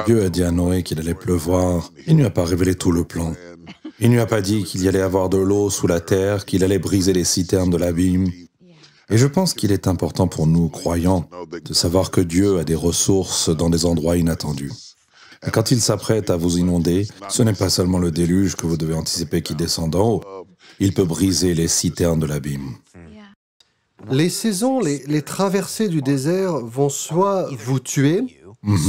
Dieu a dit à Noé qu'il allait pleuvoir. Il ne lui a pas révélé tout le plan. Il ne lui a pas dit qu'il y allait avoir de l'eau sous la terre, qu'il allait briser les citernes de l'abîme. Et je pense qu'il est important pour nous, croyants, de savoir que Dieu a des ressources dans des endroits inattendus. Et quand il s'apprête à vous inonder, ce n'est pas seulement le déluge que vous devez anticiper qui descend d'en haut. Il peut briser les citernes de l'abîme. Les saisons, les traversées du désert vont soit vous tuer,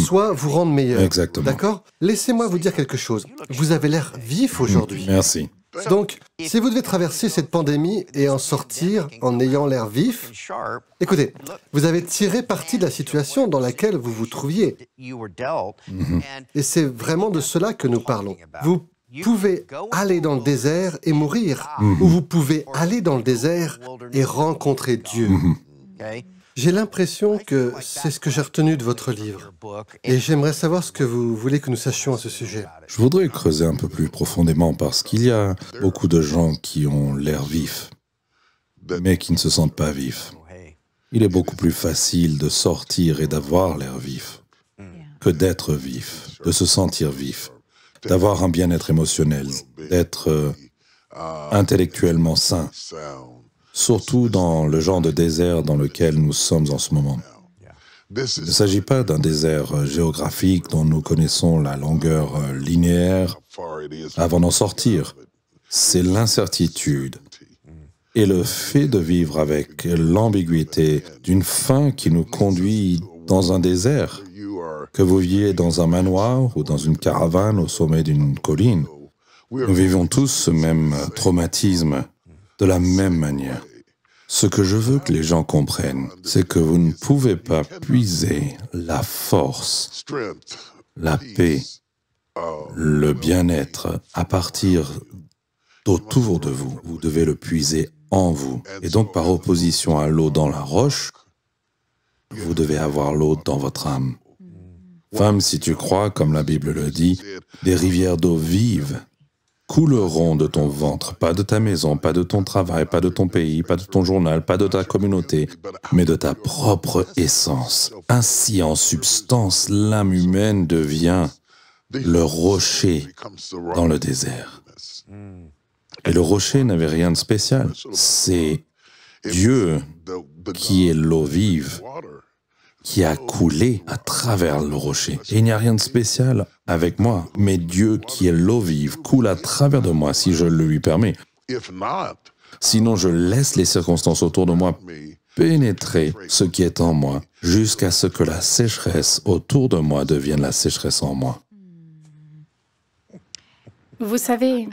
soit vous rendre meilleur. Exactement. D'accord? Laissez-moi vous dire quelque chose. Vous avez l'air vif aujourd'hui. Merci. Donc, si vous devez traverser cette pandémie et en sortir en ayant l'air vif, écoutez, vous avez tiré parti de la situation dans laquelle vous vous trouviez. Et c'est vraiment de cela que nous parlons. Vous pouvez aller dans le désert et mourir, ou vous pouvez aller dans le désert et rencontrer Dieu. J'ai l'impression que c'est ce que j'ai retenu de votre livre. Et j'aimerais savoir ce que vous voulez que nous sachions à ce sujet. Je voudrais creuser un peu plus profondément parce qu'il y a beaucoup de gens qui ont l'air vifs, mais qui ne se sentent pas vifs. Il est beaucoup plus facile de sortir et d'avoir l'air vif que d'être vif, de se sentir vif, d'avoir un bien-être émotionnel, d'être intellectuellement sain, surtout dans le genre de désert dans lequel nous sommes en ce moment. Il ne s'agit pas d'un désert géographique dont nous connaissons la longueur linéaire avant d'en sortir. C'est l'incertitude et le fait de vivre avec l'ambiguïté d'une fin qui nous conduit dans un désert, que vous viviez dans un manoir ou dans une caravane au sommet d'une colline. Nous vivons tous ce même traumatisme de la même manière. Ce que je veux que les gens comprennent, c'est que vous ne pouvez pas puiser la force, la paix, le bien-être à partir d'autour de vous. Vous devez le puiser en vous. Et donc, par opposition à l'eau dans la roche, vous devez avoir l'eau dans votre âme. Femme, si tu crois, comme la Bible le dit, des rivières d'eau vive couleront de ton ventre, pas de ta maison, pas de ton travail, pas de ton pays, pas de ton journal, pas de ta communauté, mais de ta propre essence. Ainsi, en substance, l'âme humaine devient le rocher dans le désert. Et le rocher n'avait rien de spécial. C'est Dieu qui est l'eau vive, qui a coulé à travers le rocher. Et il n'y a rien de spécial avec moi, mais Dieu qui est l'eau vive coule à travers de moi si je le lui permets. Sinon, je laisse les circonstances autour de moi pénétrer ce qui est en moi jusqu'à ce que la sécheresse autour de moi devienne la sécheresse en moi. Vous savez,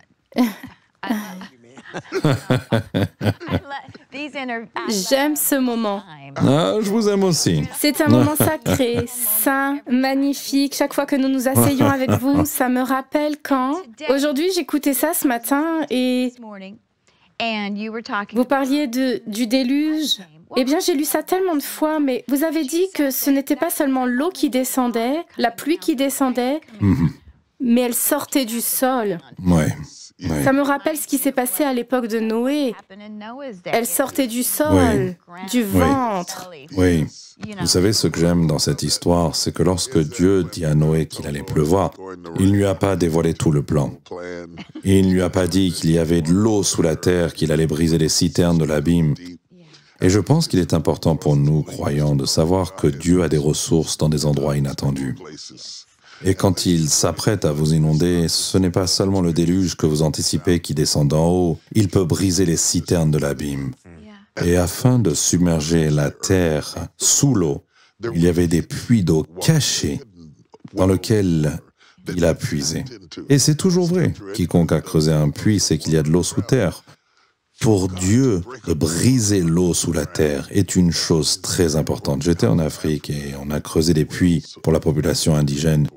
j'aime ce moment. Ah, je vous aime aussi. C'est un moment sacré, saint, magnifique. Chaque fois que nous nous asseyons avec vous, ça me rappelle quand... Aujourd'hui, j'écoutais ça ce matin et vous parliez du déluge. Eh bien, j'ai lu ça tellement de fois, mais vous avez dit que ce n'était pas seulement l'eau qui descendait, la pluie qui descendait, mais elle sortait du sol. Ouais. Oui. Ça me rappelle ce qui s'est passé à l'époque de Noé. Elle sortait du sol, du ventre. Oui. Vous savez, ce que j'aime dans cette histoire, c'est que lorsque Dieu dit à Noé qu'il allait pleuvoir, il ne lui a pas dévoilé tout le plan. Et il ne lui a pas dit qu'il y avait de l'eau sous la terre, qu'il allait briser les citernes de l'abîme. Et je pense qu'il est important pour nous, croyants, de savoir que Dieu a des ressources dans des endroits inattendus. Et quand il s'apprête à vous inonder, ce n'est pas seulement le déluge que vous anticipez qui descend d'en haut, il peut briser les citernes de l'abîme. Et afin de submerger la terre sous l'eau, il y avait des puits d'eau cachés dans lesquels il a puisé. Et c'est toujours vrai, quiconque a creusé un puits, c'est qu'il y a de l'eau sous terre. Pour Dieu, de briser l'eau sous la terre est une chose très importante. J'étais en Afrique et on a creusé des puits pour la population indigène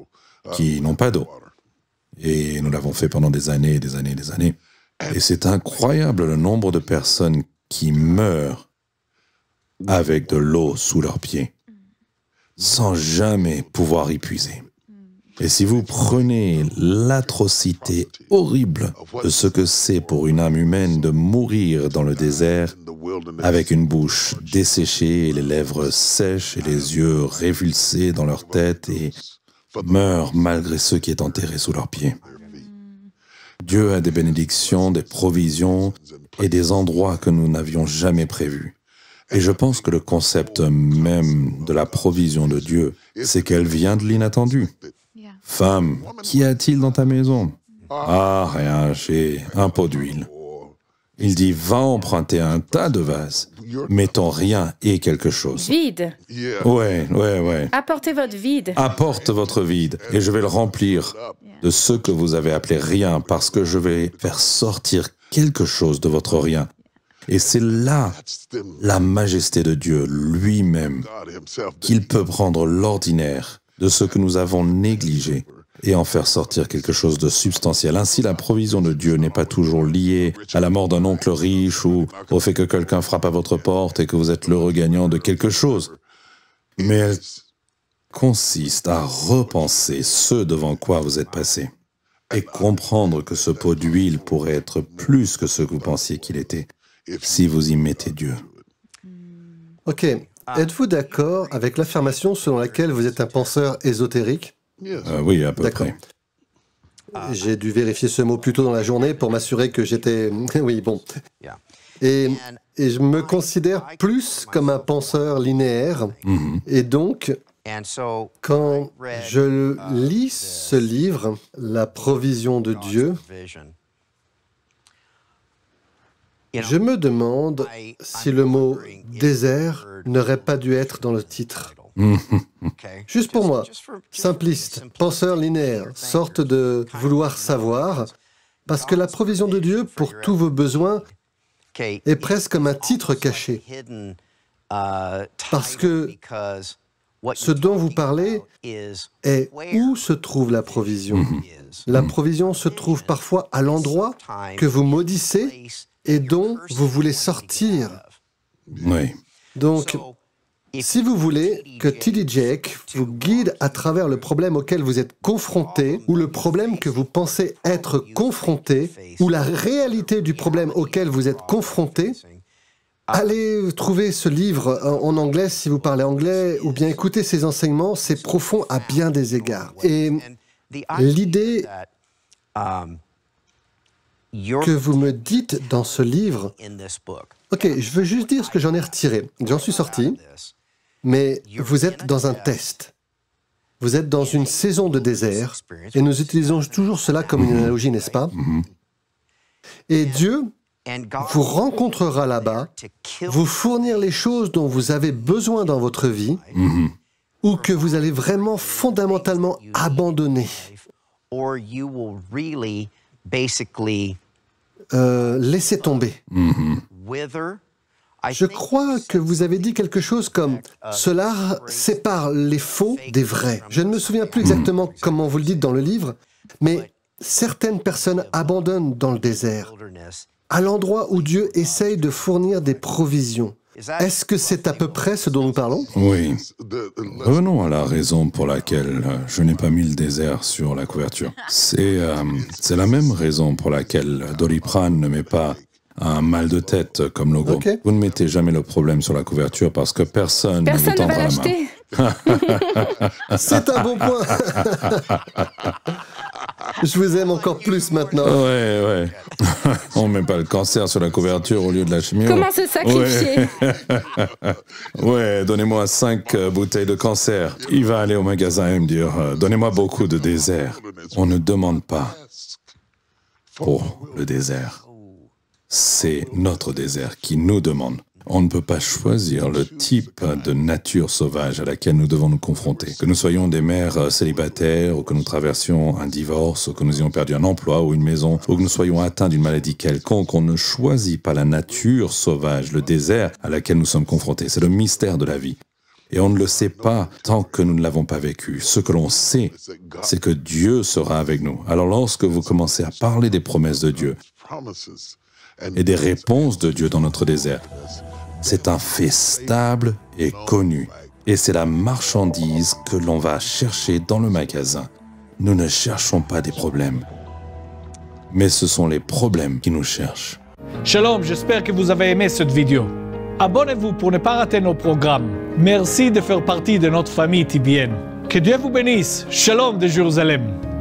qui n'ont pas d'eau. Et nous l'avons fait pendant des années et des années et des années. Et c'est incroyable le nombre de personnes qui meurent avec de l'eau sous leurs pieds, sans jamais pouvoir y puiser. Et si vous prenez l'atrocité horrible de ce que c'est pour une âme humaine de mourir dans le désert, avec une bouche desséchée et les lèvres sèches et les yeux révulsés dans leur tête et meurent malgré ceux qui est enterré sous leurs pieds. Dieu a des bénédictions, des provisions et des endroits que nous n'avions jamais prévus. Et je pense que le concept même de la provision de Dieu, c'est qu'elle vient de l'inattendu. Femme, qu'y a-t-il dans ta maison? Ah, rien, j'ai un pot d'huile. Il dit, va emprunter un tas de vases. Mettons rien et quelque chose. Vide. Ouais. Apportez votre vide. Apporte votre vide et je vais le remplir de ce que vous avez appelé rien parce que je vais faire sortir quelque chose de votre rien. Et c'est là la majesté de Dieu lui-même, qu'il peut prendre l'ordinaire de ce que nous avons négligé et en faire sortir quelque chose de substantiel. Ainsi, la provision de Dieu n'est pas toujours liée à la mort d'un oncle riche ou au fait que quelqu'un frappe à votre porte et que vous êtes l'heureux gagnant de quelque chose. Mais elle consiste à repenser ce devant quoi vous êtes passé et comprendre que ce pot d'huile pourrait être plus que ce que vous pensiez qu'il était si vous y mettez Dieu. Ok. Êtes-vous d'accord avec l'affirmation selon laquelle vous êtes un penseur ésotérique? Oui, à peu près. J'ai dû vérifier ce mot plus tôt dans la journée pour m'assurer que j'étais... oui, bon. Et je me considère plus comme un penseur linéaire. Et donc, quand je lis ce livre, La provision de Dieu, je me demande si le mot « désert » n'aurait pas dû être dans le titre. Juste pour moi, simpliste, penseur linéaire, sorte de vouloir savoir, parce que la provision de Dieu pour tous vos besoins est presque comme un titre caché. Parce que ce dont vous parlez est où se trouve la provision. La provision se trouve parfois à l'endroit que vous maudissez et dont vous voulez sortir. Oui. Donc, si vous voulez que T.D. Jakes vous guide à travers le problème auquel vous êtes confronté, ou le problème que vous pensez être confronté, ou la réalité du problème auquel vous êtes confronté, allez trouver ce livre en anglais si vous parlez anglais, ou bien écoutez ses enseignements, c'est profond à bien des égards. Et l'idée que vous me dites dans ce livre... Ok, je veux juste dire ce que j'en ai retiré. J'en suis sorti, mais vous êtes dans un test. Vous êtes dans une saison de désert, et nous utilisons toujours cela comme une analogie, n'est-ce pas? Et Dieu vous rencontrera là-bas, vous fournir les choses dont vous avez besoin dans votre vie, ou que vous allez vraiment fondamentalement abandonner. Laissez tomber. Je crois que vous avez dit quelque chose comme « Cela sépare les faux des vrais ». Je ne me souviens plus exactement comment vous le dites dans le livre, mais certaines personnes abandonnent dans le désert, à l'endroit où Dieu essaye de fournir des provisions. Est-ce que c'est à peu près ce dont nous parlons? Oui. Revenons à la raison pour laquelle je n'ai pas mis le désert sur la couverture. C'est la même raison pour laquelle Doliprane ne met pas un mal de tête comme logo. Okay. Vous ne mettez jamais le problème sur la couverture parce que personne ne vous tendra la main. C'est un bon point. Je vous aime encore plus maintenant. Ouais. On met pas le cancer sur la couverture au lieu de la chimio. Comment se sacrifier? Ouais, donnez-moi 5 bouteilles de cancer. Il va aller au magasin et me dire, donnez-moi beaucoup de désert. On ne demande pas pour le désert. C'est notre désert qui nous demande. On ne peut pas choisir le type de nature sauvage à laquelle nous devons nous confronter. Que nous soyons des mères célibataires, ou que nous traversions un divorce, ou que nous ayons perdu un emploi ou une maison, ou que nous soyons atteints d'une maladie quelconque, on ne choisit pas la nature sauvage, le désert à laquelle nous sommes confrontés. C'est le mystère de la vie. Et on ne le sait pas tant que nous ne l'avons pas vécu. Ce que l'on sait, c'est que Dieu sera avec nous. Alors lorsque vous commencez à parler des promesses de Dieu et des réponses de Dieu dans notre désert, c'est un fait stable et connu. Et c'est la marchandise que l'on va chercher dans le magasin. Nous ne cherchons pas des problèmes, mais ce sont les problèmes qui nous cherchent. Shalom, j'espère que vous avez aimé cette vidéo. Abonnez-vous pour ne pas rater nos programmes. Merci de faire partie de notre famille TBN. Que Dieu vous bénisse. Shalom de Jérusalem.